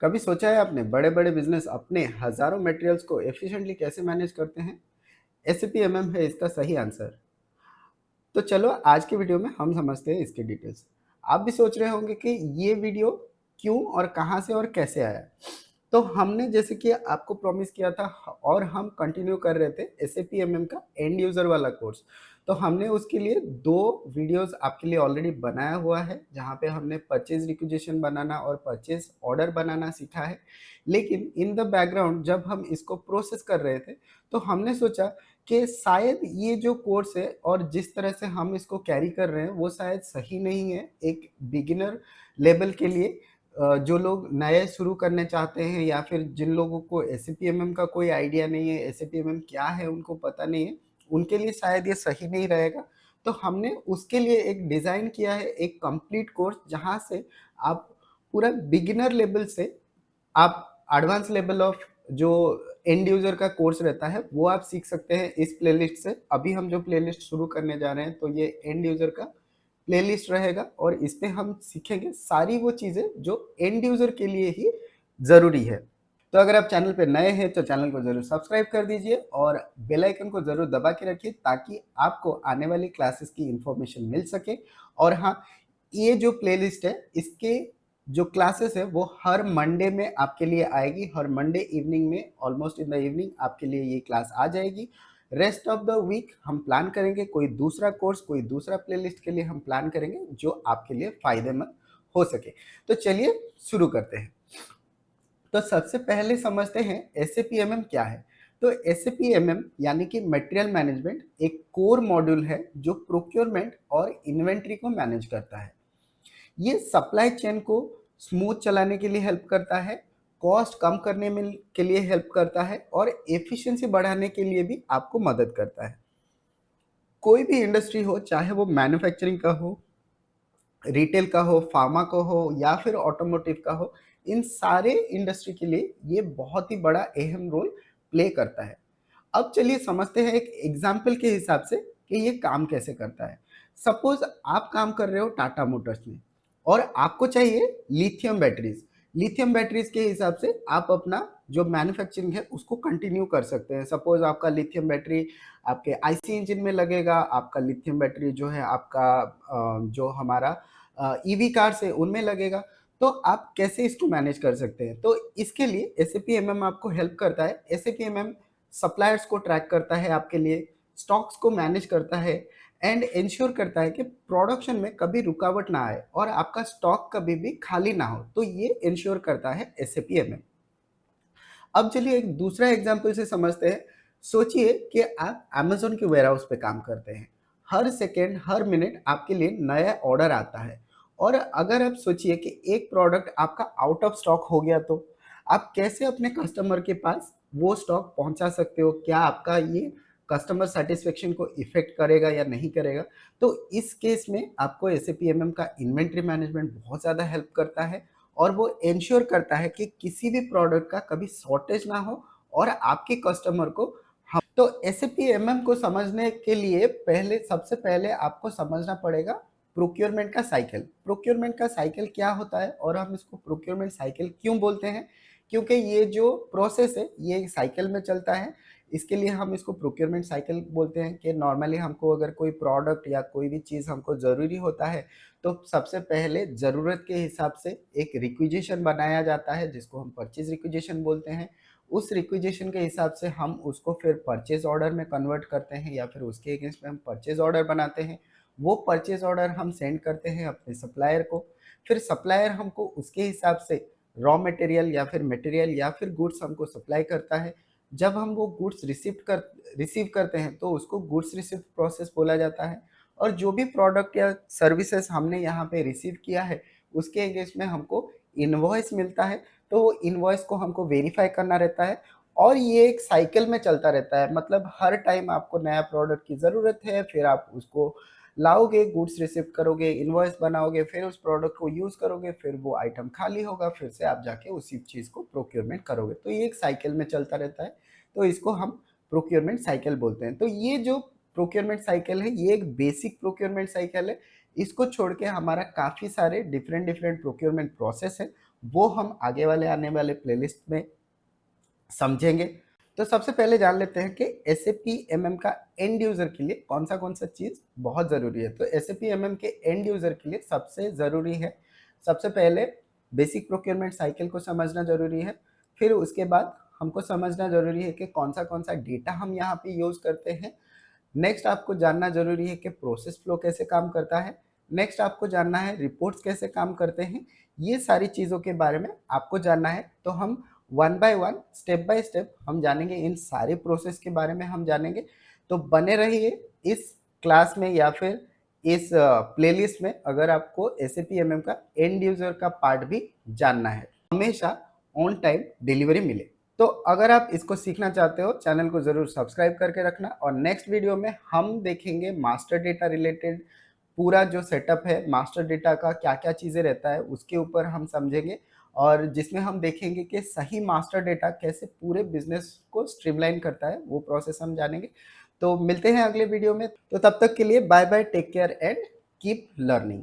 कभी सोचा है आपने बड़े-बड़े बिज़नेस अपने हज़ारों मटेरियल्स को एफिशिएंटली कैसे मैनेज करते हैं? एसएपी एमएम है इसका सही आंसर। तो चलो आज की वीडियो में हम समझते हैं इसकी डिटेल्स। आप भी सोच रहे होंगे कि ये वीडियो क्यों और कहाँ से और कैसे आया? तो हमने जैसे कि आपको प्रॉमिस किया था और हम कंटिन्यू कर रहे थे एसएपी एमएम का एंड यूज़र वाला कोर्स। तो हमने उसके लिए 2 वीडियोज़ आपके लिए ऑलरेडी बनाया हुआ है, जहाँ पे हमने परचेज़ रिक्विजिशन बनाना और परचेज़ ऑर्डर बनाना सीखा है। लेकिन इन द बैकग्राउंड जब हम इसको प्रोसेस कर रहे थे, तो हमने सोचा कि शायद ये जो कोर्स है और जिस तरह से हम इसको कैरी कर रहे हैं, वो शायद सही नहीं है एक बिगिनर लेवल के लिए। जो लोग नए शुरू करने चाहते हैं या फिर जिन लोगों को एसएपीएमएम का कोई आइडिया नहीं है, एसएपीएमएम क्या है उनको पता नहीं है, उनके लिए शायद ये सही नहीं रहेगा। तो हमने उसके लिए एक डिज़ाइन किया है, एक कंप्लीट कोर्स जहाँ से आप पूरा बिगिनर लेवल से आप एडवांस लेवल ऑफ जो एंड यूज़र का कोर्स रहता है, वो आप सीख सकते हैं इस प्लेलिस्ट से। अभी हम जो प्लेलिस्ट शुरू करने जा रहे हैं, तो ये एंड यूज़र का प्लेलिस्ट रहेगा और इसमें हम सीखेंगे सारी वो चीज़ें जो एंड यूज़र के लिए ही ज़रूरी है। तो अगर आप चैनल पे नए हैं, तो चैनल को ज़रूर सब्सक्राइब कर दीजिए और बेल आइकन को ज़रूर दबा के रखिए ताकि आपको आने वाली क्लासेस की इन्फॉर्मेशन मिल सके। और हाँ, ये जो प्लेलिस्ट है, इसके जो क्लासेस है वो हर मंडे में आपके लिए आएगी। हर मंडे इवनिंग में ऑलमोस्ट इन द इवनिंग आपके लिए ये क्लास आ जाएगी। रेस्ट ऑफ द वीक हम प्लान करेंगे कोई दूसरा कोर्स, कोई दूसरा प्लेलिस्ट के लिए हम प्लान करेंगे जो आपके लिए फ़ायदेमंद हो सके। तो चलिए शुरू करते हैं। तो सबसे पहले समझते हैं एसएपीएमएम क्या है। तो एसएपीएमएम यानी कि मटेरियल मैनेजमेंट एक कोर मॉड्यूल है जो प्रोक्योरमेंट और इन्वेंट्री को मैनेज करता है। ये सप्लाई चेन को स्मूथ चलाने के लिए हेल्प करता है, कॉस्ट कम करने में के लिए हेल्प करता है और एफिशिएंसी बढ़ाने के लिए भी आपको मदद करता है। कोई भी इंडस्ट्री हो, चाहे वो मैन्युफैक्चरिंग का हो, रिटेल का हो, फार्मा का हो या फिर ऑटोमोटिव का हो, इन सारे इंडस्ट्री के लिए ये बहुत ही बड़ा अहम रोल प्ले करता है। अब चलिए समझते हैं एक एग्जाम्पल के हिसाब से कि ये काम कैसे करता है। सपोज आप काम कर रहे हो टाटा मोटर्स में और आपको चाहिए लिथियम बैटरीज। लिथियम बैटरीज के हिसाब से आप अपना जो मैन्युफैक्चरिंग है उसको कंटिन्यू कर सकते हैं। सपोज आपका लिथियम बैटरी आपके आईसी इंजन में लगेगा, आपका लिथियम बैटरी जो है आपका जो हमारा ईवी कार्स है उनमें लगेगा। तो आप कैसे इसको मैनेज कर सकते हैं? तो इसके लिए एसएपीएमएम आपको हेल्प करता है। एसएपीएमएम सप्लायर्स को ट्रैक करता है आपके लिए, स्टॉक्स को मैनेज करता है एंड इंश्योर करता है कि प्रोडक्शन में कभी रुकावट ना आए और आपका स्टॉक कभी भी खाली ना हो। तो ये इंश्योर करता है एसएपीएमएम। अब चलिए एक दूसरा एग्जाम्पल से समझते हैं। सोचिए कि आप अमेज़न के वेयरहाउस पे काम करते हैं। हर सेकंड, हर मिनट आपके लिए नया ऑर्डर आता है और अगर आप सोचिए कि एक प्रोडक्ट आपका आउट ऑफ स्टॉक हो गया तो आप कैसे अपने कस्टमर के पास वो स्टॉक पहुंचा सकते हो? क्या आपका ये कस्टमर सैटिस्फैक्शन को इफ़ेक्ट करेगा या नहीं करेगा? तो इस केस में आपको एसएपीएमएम का इन्वेंटरी मैनेजमेंट बहुत ज़्यादा हेल्प करता है और वो इंश्योर करता है कि किसी भी प्रोडक्ट का कभी शॉर्टेज ना हो और आपके कस्टमर को हम तो एसएपीएमएम को समझने के लिए पहले सबसे पहले आपको समझना पड़ेगा प्रोक्योरमेंट का साइकिल। प्रोक्योरमेंट का साइकिल क्या होता है और हम इसको प्रोक्योरमेंट साइकिल क्यों बोलते हैं? क्योंकि ये जो प्रोसेस है ये एक साइकिल में चलता है। इसके लिए हम इसको प्रोक्योरमेंट साइकिल बोलते हैं कि नॉर्मली हमको अगर कोई प्रोडक्ट या कोई भी चीज़ हमको ज़रूरी होता है तो सबसे पहले ज़रूरत के हिसाब से एक रिक्विजिशन बनाया जाता है जिसको हम परचेज रिक्विजिशन बोलते हैं। उस रिक्विजिशन के हिसाब से हम उसको फिर परचेज ऑर्डर में कन्वर्ट करते हैं या फिर उसके अगेंस्ट में हम परचेज ऑर्डर बनाते हैं। वो परचेज ऑर्डर हम सेंड करते हैं अपने सप्लायर को। फिर सप्लायर हमको उसके हिसाब से रॉ मटेरियल या फिर गुड्स हमको सप्लाई करता है। जब हम वो गुड्स रिसीव करते हैं तो उसको गुड्स रिसीव्ड प्रोसेस बोला जाता है। और जो भी प्रोडक्ट या सर्विसेज हमने यहाँ पे रिसीव किया है उसके अगेंस्ट में हमको इनवॉइस मिलता है। तो वो इनवॉइस को हमको वेरीफाई करना रहता है और ये एक साइकिल में चलता रहता है। मतलब हर टाइम आपको नया प्रोडक्ट की ज़रूरत है, फिर आप उसको लाओगे, गुड्स रिसीव करोगे, इनवॉइस बनाओगे, फिर उस प्रोडक्ट को यूज़ करोगे, फिर वो आइटम खाली होगा, फिर से आप जाके उसी चीज़ को प्रोक्योरमेंट करोगे। तो ये एक साइकिल में चलता रहता है। तो इसको हम प्रोक्योरमेंट साइकिल बोलते हैं। तो ये जो प्रोक्योरमेंट साइकिल है ये एक बेसिक प्रोक्योरमेंट साइकिल है। इसको छोड़ के हमारा काफ़ी सारे डिफरेंट डिफरेंट प्रोक्योरमेंट प्रोसेस है वो हम आगे वाले आने वाले प्लेलिस्ट में समझेंगे। तो सबसे पहले जान लेते हैं कि एसएपी एमएम का एंड यूज़र के लिए कौन सा चीज़ बहुत ज़रूरी है। तो एसएपी एमएम के एंड यूज़र के लिए सबसे ज़रूरी है, सबसे पहले बेसिक प्रोक्योरमेंट साइकिल को समझना ज़रूरी है। फिर उसके बाद हमको समझना ज़रूरी है कि कौन सा डेटा हम यहाँ पे यूज़ करते हैं। नेक्स्ट आपको जानना ज़रूरी है कि प्रोसेस फ्लो कैसे काम करता है। नेक्स्ट आपको जानना है रिपोर्ट्स कैसे काम करते हैं। ये सारी चीज़ों के बारे में आपको जानना है। तो हम one by one, step by step हम जानेंगे, इन सारे प्रोसेस के बारे में हम जानेंगे। तो बने रहिए इस क्लास में या फिर इस प्लेलिस्ट में, अगर आपको एसएपी एमएम का एंड यूज़र का पार्ट भी जानना है, हमेशा ऑन टाइम डिलीवरी मिले। तो अगर आप इसको सीखना चाहते हो, चैनल को ज़रूर सब्सक्राइब करके रखना। और नेक्स्ट वीडियो में हम देखेंगे मास्टर डेटा रिलेटेड पूरा जो सेटअप है, मास्टर डेटा का क्या क्या चीज़ें रहता है उसके ऊपर हम समझेंगे, और जिसमें हम देखेंगे कि सही मास्टर डेटा कैसे पूरे बिजनेस को स्ट्रीमलाइन करता है, वो प्रोसेस हम जानेंगे। तो मिलते हैं अगले वीडियो में। तो तब तक के लिए bye bye, take care and keep learning.